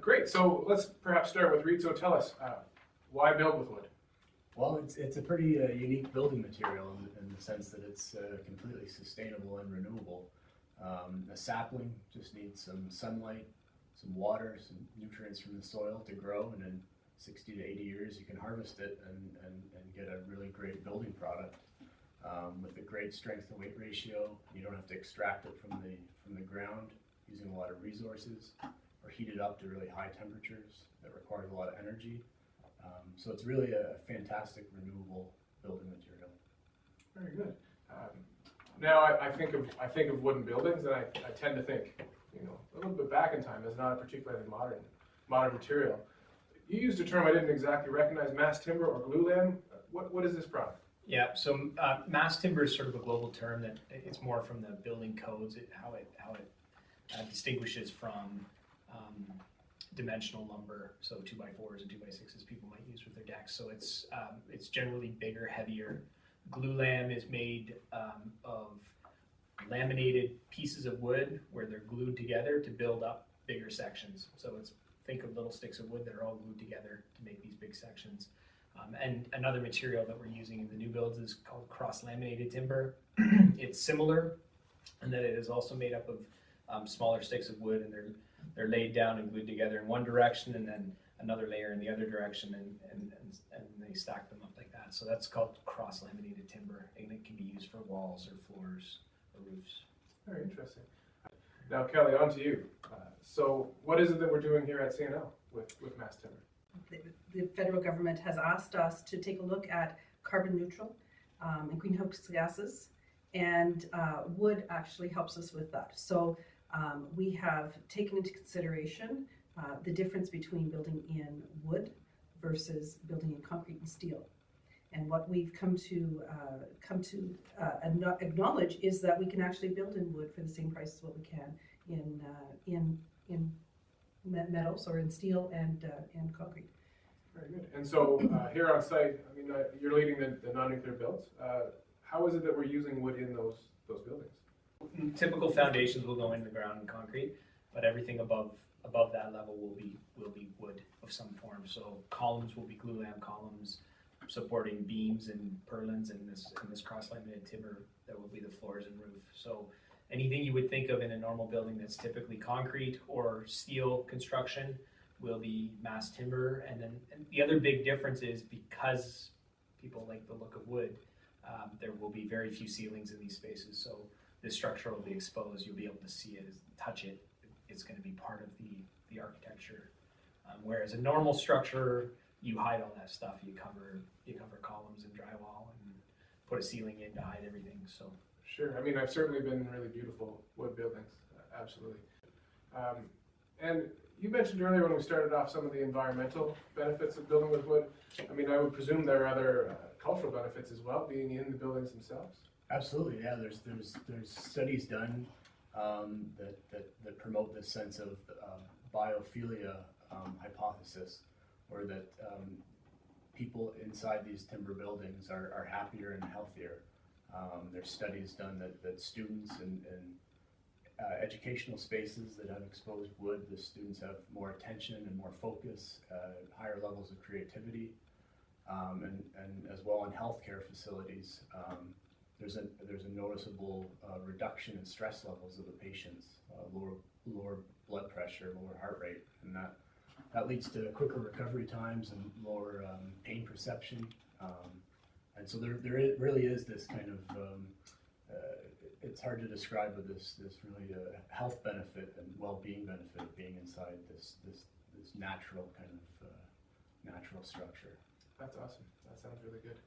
Great. So let's perhaps start with Reed. So tell us, why build with wood? Well, it's a pretty unique building material in the sense that it's completely sustainable and renewable. A sapling just needs some sunlight, some water, some nutrients from the soil to grow, and in 60 to 80 years you can harvest it and get a really great building product with a great strength to weight ratio. You don't have to extract it from the ground using a lot of resources or heat it up to really high temperatures that requires a lot of energy. So it's really a fantastic renewable building material. Very good. Now I think of wooden buildings, and I tend to think, a little bit back in time as not a particularly modern material. You used a term I didn't exactly recognize: mass timber or glulam. What is this product? Yeah, so mass timber is sort of a global term that it's more from the building codes, how it distinguishes from dimensional lumber, so 2x4s and 2x6s people might use with their decks. So it's generally bigger, heavier. Glulam is made of laminated pieces of wood where they're glued together to build up bigger sections. So think of little sticks of wood that are all glued together to make these big sections. And another material that we're using in the new builds is called cross-laminated timber. It's similar in that it is also made up of smaller sticks of wood, and they're laid down and glued together in one direction, and then another layer in the other direction, and they stack them up like that. So that's called cross-laminated timber, and it can be used for walls or floors or roofs. Very interesting. Now, Kelly, on to you. So what is it that we're doing here at CNL with mass timber? The federal government has asked us to take a look at carbon neutral and greenhouse gases, and wood actually helps us with that. So we have taken into consideration the difference between building in wood versus building in concrete and steel. And what we've come to acknowledge is that we can actually build in wood for the same price as what we can in metals or in steel and concrete. Very good. And so here on site, you're leading the non-nuclear builds. How is it that we're using wood in those buildings? Typical foundations will go into the ground in concrete, but everything above that level will be wood of some form. So columns will be glulam columns supporting beams and purlins, and this cross-laminated timber that will be the floors and roof. So anything you would think of in a normal building that's typically concrete or steel construction will be mass timber. And the other big difference is because people like the look of wood, there will be very few ceilings in these spaces. So this structure will be exposed. You'll be able to see it, touch it. It's going to be part of the architecture. Whereas a normal structure, you hide all that stuff. You cover columns and drywall and put a ceiling in to hide everything. So sure. I've certainly been in really beautiful wood buildings. Absolutely. And you mentioned earlier when we started off some of the environmental benefits of building with wood. I would presume there are other cultural benefits as well, being in the buildings themselves. Absolutely, yeah. There's studies done that promote this sense of biophilia hypothesis, or that people inside these timber buildings are happier and healthier. There's studies done that students in educational spaces that have exposed wood, the students have more attention and more focus, higher levels of creativity, and as well in healthcare facilities. There's a noticeable reduction in stress levels of the patients, lower blood pressure, lower heart rate, and that leads to quicker recovery times and lower pain perception. And so there really is this kind of it's hard to describe, but this really health benefit and well-being benefit of being inside this natural kind of natural structure. That's awesome. That sounds really good.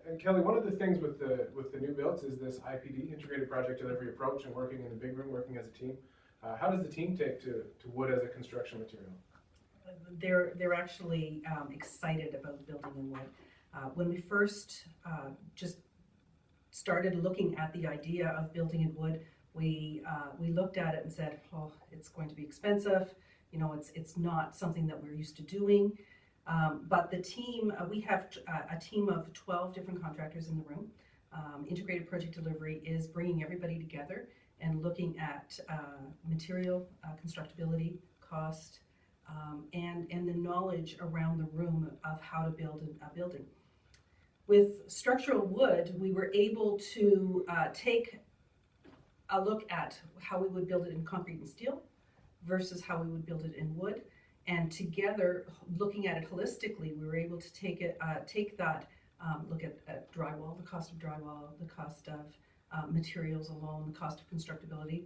And Kelly, one of the things with the new builds is this IPD, Integrated Project Delivery Approach, and working in the big room, working as a team. How does the team take to wood as a construction material? They're actually excited about building in wood. When we first just started looking at the idea of building in wood, we looked at it and said, "Oh, it's going to be expensive. It's not something that we're used to doing." But the team, we have a team of 12 different contractors in the room. Integrated Project Delivery is bringing everybody together and looking at material, constructability, cost, and the knowledge around the room of how to build a building. With structural wood, we were able to take a look at how we would build it in concrete and steel versus how we would build it in wood. And together, looking at it holistically, we were able to take that, look at drywall, the cost of drywall, the cost of materials alone, the cost of constructability,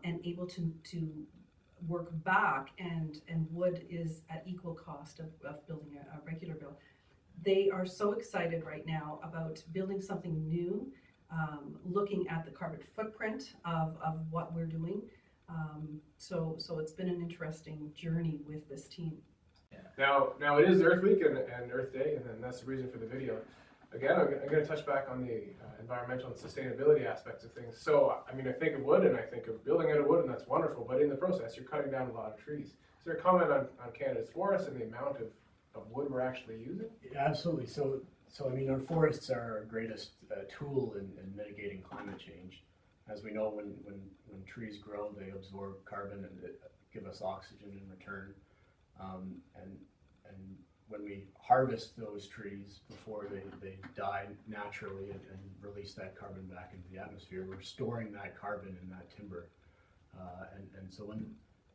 and able to work back, and wood is at equal cost of building a regular build. They are so excited right now about building something new, looking at the carbon footprint of what we're doing. So it's been an interesting journey with this team. Now it is Earth Week and Earth Day, and then that's the reason for the video. Again, I'm going to touch back on the environmental and sustainability aspects of things. So, I mean, I think of wood and I think of building out of wood, and that's wonderful, but in the process, you're cutting down a lot of trees. Is there a comment on Canada's forests and the amount of wood we're actually using? Yeah, absolutely. So I mean, our forests are our greatest tool in mitigating climate change. As we know, when trees grow, they absorb carbon and give us oxygen in return. And when we harvest those trees before they die naturally and release that carbon back into the atmosphere, we're storing that carbon in that timber. And so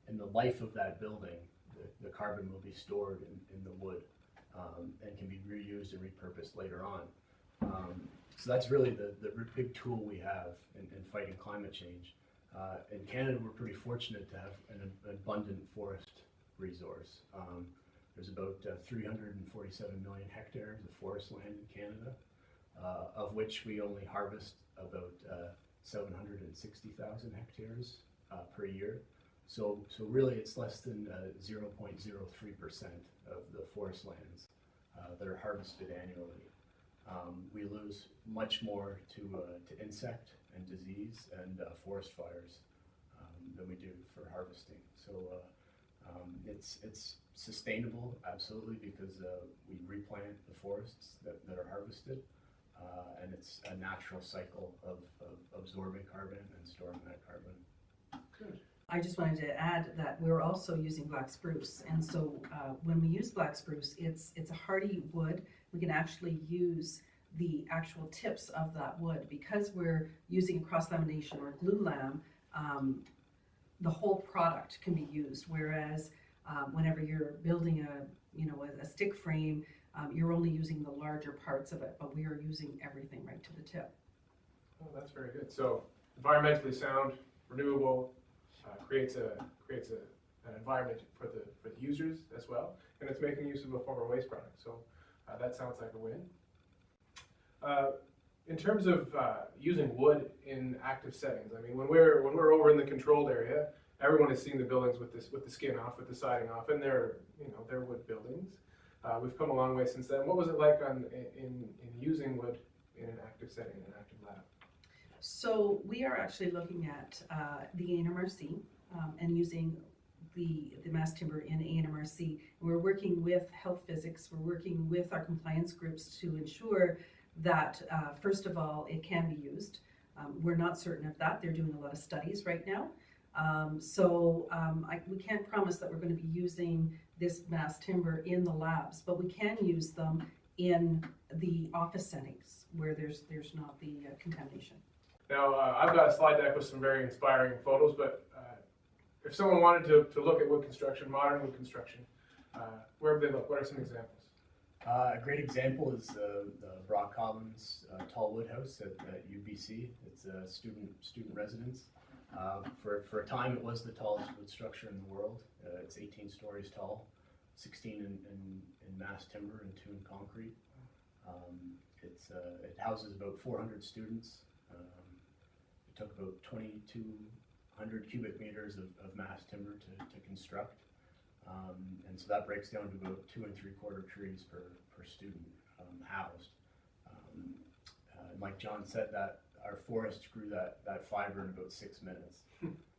in the life of that building, the carbon will be stored in the wood and can be reused and repurposed later on. So that's really the big tool we have in fighting climate change. In Canada, we're pretty fortunate to have an abundant forest resource. There's about 347 million hectares of forest land in Canada, of which we only harvest about 760,000 hectares per year. So really it's less than 0.03% of the forest lands that are harvested annually. We lose much more to insect and disease and forest fires than we do for harvesting. So it's sustainable, absolutely, because we replant the forests that are harvested, and it's a natural cycle of absorbing carbon and storing that carbon. Good. I just wanted to add that we're also using black spruce, and so when we use black spruce, it's a hardy wood. We can actually use the actual tips of that wood because we're using cross-lamination or glue lam. The whole product can be used, whereas whenever you're building a stick frame, you're only using the larger parts of it, but we are using everything right to the tip. Oh, that's very good. So environmentally sound, renewable, creates an environment for the users as well, and it's making use of a former waste product. So that sounds like a win. In terms of using wood in active settings, I mean, when we're over in the controlled area, everyone is seeing the buildings with the skin off, with the siding off, and they're wood buildings. We've come a long way since then. What was it like in using wood in an active setting, in an active lab? So we are actually looking at the ANMRC and using the mass timber in ANMRC. We're working with health physics, we're working with our compliance groups to ensure that first of all, it can be used. We're not certain of that. They're doing a lot of studies right now. We can't promise that we're going to be using this mass timber in the labs, but we can use them in the office settings where there's not the contamination. Now, I've got a slide deck with some very inspiring photos, but if someone wanted to look at wood construction, modern wood construction, where would they look? What are some examples? A great example is the Brock Commons tall wood house at UBC. It's a student residence. For a time, it was the tallest wood structure in the world. It's 18 stories tall, 16 in mass timber and 2 in concrete. It houses about 400 students. It took about 2,200 cubic meters of mass timber to construct. And so that breaks down to about 2 3/4 trees per student housed. Like John said, that our forest grew that fiber in about 6 minutes.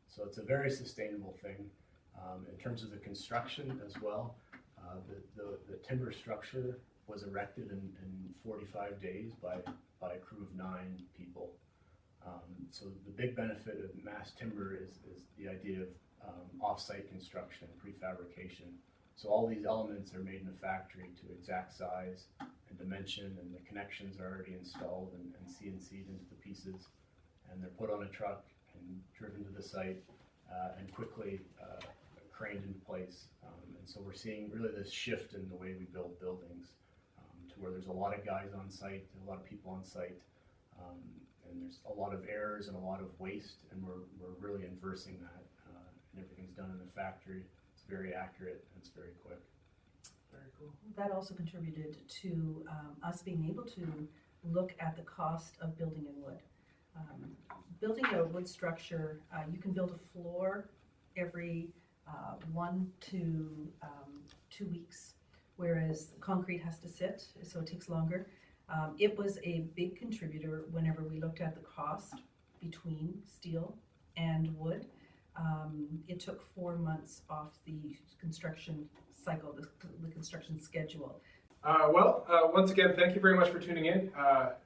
So it's a very sustainable thing. In terms of the construction as well, the timber structure was erected in 45 days by a crew of 9 people. So the big benefit of mass timber is the idea of off-site construction, prefabrication. So all these elements are made in a factory to exact size and dimension, and the connections are already installed and CNC'd into the pieces. And they're put on a truck and driven to the site and quickly craned into place. And so we're seeing really this shift in the way we build buildings to where there's a lot of guys on site, a lot of people on site, and there's a lot of errors and a lot of waste, and we're really inversing that. And everything's done in the factory. It's very accurate and it's very quick. Very cool. That also contributed to us being able to look at the cost of building in wood. Building a wood structure, you can build a floor every 1 to 2 weeks, whereas concrete has to sit, so it takes longer. It was a big contributor whenever we looked at the cost between steel and wood. It took 4 months off the construction cycle, the construction schedule. Once again, thank you very much for tuning in.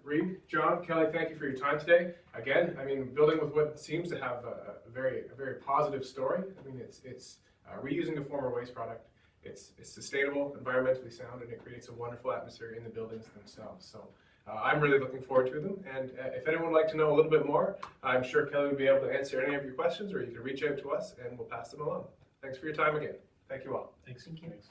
Reed, John, Kelly, thank you for your time today. Again, I mean, building with wood seems to have a very positive story. I mean, it's reusing a former waste product. It's sustainable, environmentally sound, and it creates a wonderful atmosphere in the buildings themselves. So I'm really looking forward to them. And if anyone would like to know a little bit more, I'm sure Kelly would be able to answer any of your questions, or you can reach out to us and we'll pass them along. Thanks for your time again. Thank you all. Thanks. Thank you. Thanks.